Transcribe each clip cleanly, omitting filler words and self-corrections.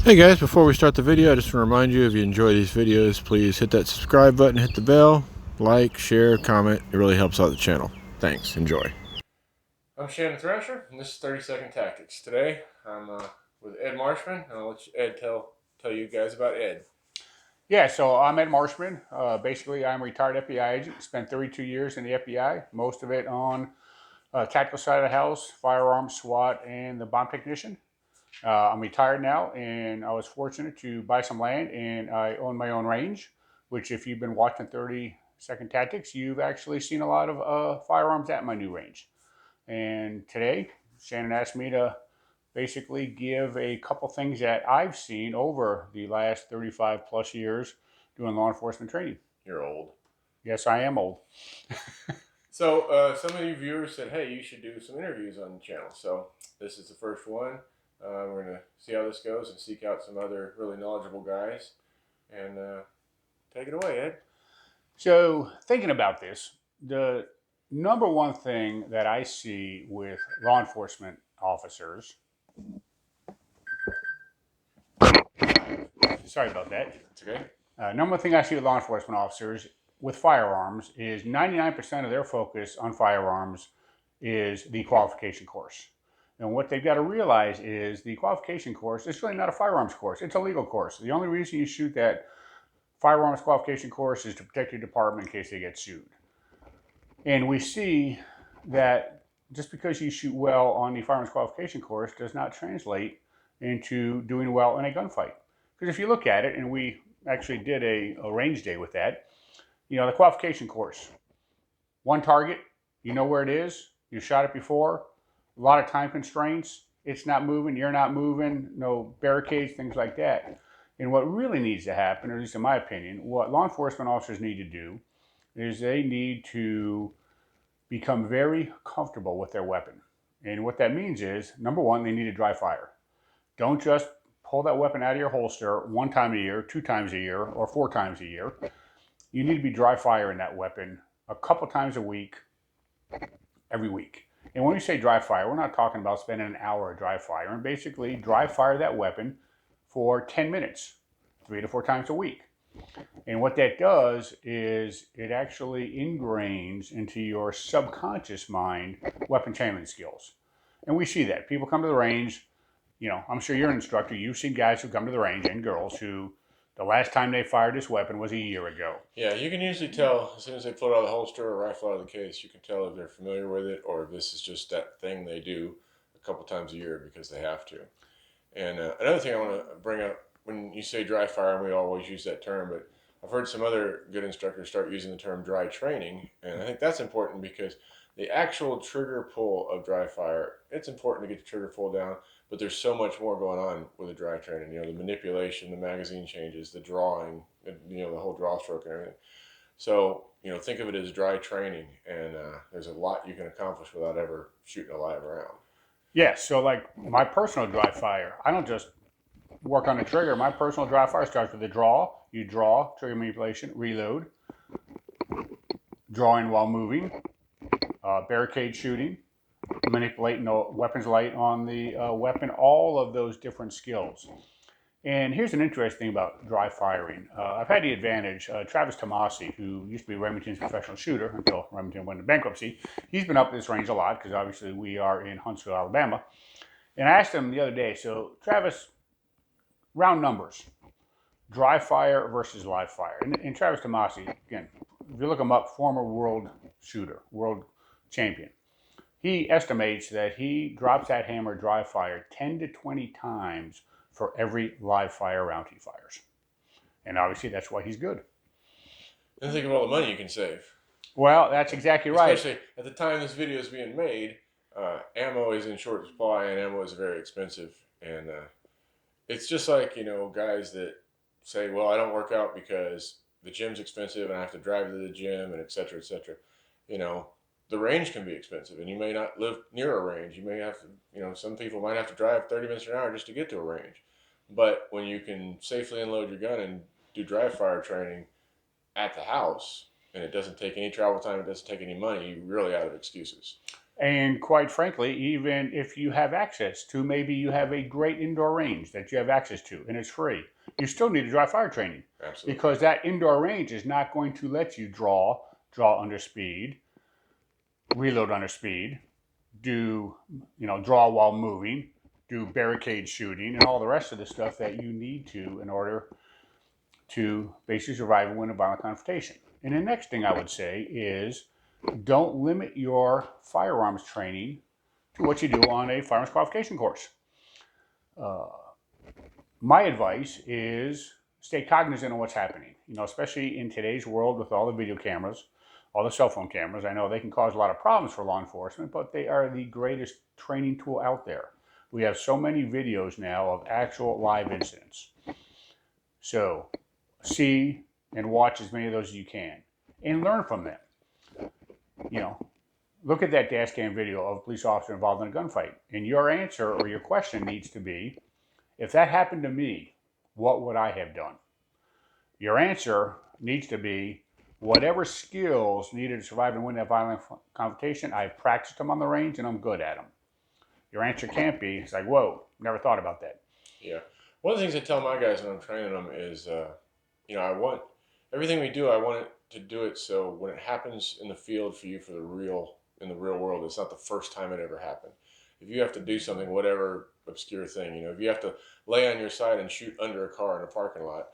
Hey guys, before we start the video, I just want to remind you, if you enjoy these videos, please hit that subscribe button, hit the bell, like, share, comment. It really helps out the channel. Thanks. Enjoy. I'm Shannon Thrasher, and this is 30-Second Tactics. Today, I'm with Ed Marshman, and I'll let Ed tell you guys about Ed. Yeah, so I'm Ed Marshman. Basically, I'm a retired FBI agent. Spent 32 years in the FBI, most of it on tactical side of the house, firearms, SWAT, and the bomb technician. I'm retired now, and I was fortunate to buy some land, and I own my own range, which if you've been watching 30-Second Tactics, you've actually seen a lot of firearms at my new range. And today, Shannon asked me to basically give a couple things that I've seen over the last 35 plus years doing law enforcement training. You're old. Yes, I am old. So some of you viewers said, hey, you should do some interviews on the channel. So this is the first one. We're going to see how this goes and seek out some other really knowledgeable guys. And take it away, Ed. So thinking about this, the number one thing that I see with law enforcement officers, sorry about that. It's okay. Number one thing I see with law enforcement officers with firearms is 99% of their focus on firearms is the qualification course. And what they've got to realize is the qualification course is really not a firearms course. It's a legal course. The only reason you shoot that firearms qualification course is to protect your department in case they get sued. And we see that just because you shoot well on the firearms qualification course does not translate into doing well in a gunfight. Because if you look at it, and we actually did a range day with that, the qualification course, one target, you know where it is, you shot it before, a lot of time constraints, it's not moving, you're not moving, no barricades, things like that. And what really needs to happen, or at least in my opinion, what law enforcement officers need to do is they need to become very comfortable with their weapon. And what that means is, number one, they need to dry fire. Don't just pull that weapon out of your holster one time a year, 2 times a year, or 4 times a year. You need to be dry firing that weapon a couple times a week, every week. And when we say dry fire, we're not talking about spending an hour of dry fire. And basically, dry fire that weapon for 10 minutes, 3 to 4 times a week. And what that does is it actually ingrains into your subconscious mind weapons handling skills. And we see that. People come to the range, I'm sure you're an instructor. You've seen guys who come to the range, and girls, who the last time they fired this weapon was a year ago. Yeah, you can usually tell as soon as they pull it out of the holster or rifle out of the case, you can tell if they're familiar with it or if this is just that thing they do a couple times a year because they have to. And another thing I want to bring up, when you say dry fire, and we always use that term, but I've heard some other good instructors start using the term dry training, and I think that's important because the actual trigger pull of dry fire, it's important to get the trigger pull down, but there's so much more going on with the dry training. The manipulation, the magazine changes, the drawing, the whole draw stroke and everything. So, think of it as dry training, and there's a lot you can accomplish without ever shooting a live round. Yeah, so like my personal dry fire, I don't just work on the trigger. My personal dry fire starts with a draw. You draw, trigger manipulation, reload, drawing while moving, barricade shooting, manipulating the weapons light on the weapon, all of those different skills. And here's an interesting thing about dry firing. I've had the advantage, Travis Tomasi, who used to be Remington's professional shooter until Remington went into bankruptcy, he's been up this range a lot because obviously we are in Huntsville, Alabama. And I asked him the other day, so Travis, round numbers, dry fire versus live fire. And Travis Tomasi, again, if you look him up, former world shooter, world champion. He estimates that he drops that hammer dry fire 10 to 20 times for every live fire round he fires. And obviously that's why he's good. And think of all the money you can save. Well, that's exactly right. Especially at the time this video is being made, ammo is in short supply and ammo is very expensive. And it's just like, guys that say, well, I don't work out because the gym's expensive and I have to drive to the gym and et cetera, et cetera. The range can be expensive, and you may not live near a range. You may have to, some people might have to drive 30 minutes an hour just to get to a range. But when you can safely unload your gun and do dry fire training at the house, and it doesn't take any travel time, it doesn't take any money, you're really out of excuses. And quite frankly, even if you have access to, maybe you have a great indoor range that you have access to and it's free, you still need to dry fire training. Absolutely. Because that indoor range is not going to let you draw under speed, reload under speed, do, draw while moving, do barricade shooting, and all the rest of the stuff that you need to in order to basically survive and win a violent confrontation. And the next thing I would say is don't limit your firearms training to what you do on a firearms qualification course. My advice is stay cognizant of what's happening, especially in today's world with all the video cameras, all the cell phone cameras. I know they can cause a lot of problems for law enforcement, but they are the greatest training tool out there. We have so many videos now of actual live incidents. So see and watch as many of those as you can and learn from them. Look at that dash cam video of a police officer involved in a gunfight, and your answer or your question needs to be, if that happened to me, what would I have done? Your answer needs to be, whatever skills needed to survive and win that violent confrontation, I've practiced them on the range and I'm good at them. Your answer can't be, it's like, whoa, never thought about that. Yeah. One of the things I tell my guys when I'm training them is, I want everything we do, I want it to do it so when it happens in the field for you in the real world, it's not the first time it ever happened. If you have to do something, whatever obscure thing, if you have to lay on your side and shoot under a car in a parking lot,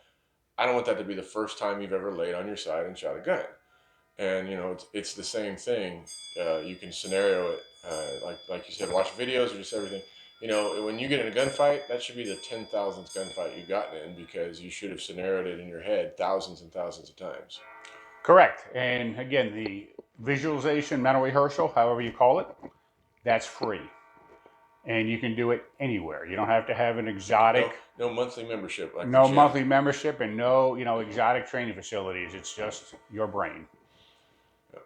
I don't want that to be the first time you've ever laid on your side and shot a gun. And it's the same thing. You can scenario it like you said, watch videos or just everything. When you get in a gunfight, that should be the 10,000th gunfight you've gotten in because you should have scenarioed it in your head thousands and thousands of times. Correct. And again, the visualization, mental rehearsal, however you call it, that's free. And you can do it anywhere. You don't have to have an exotic. No monthly membership. Like no monthly membership and no, exotic training facilities. It's just your brain. Yep.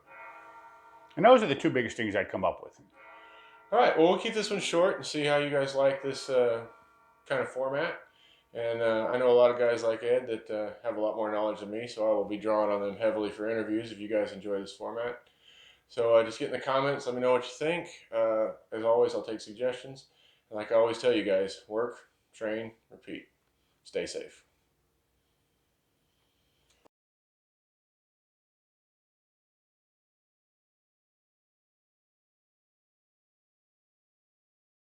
And those are the two biggest things I'd come up with. All right. Well, we'll keep this one short and see how you guys like this kind of format. And I know a lot of guys like Ed that have a lot more knowledge than me, so I will be drawing on them heavily for interviews if you guys enjoy this format. So just get in the comments. Let me know what you think. As always, I'll take suggestions. And like I always tell you guys, work, train, repeat. Stay safe.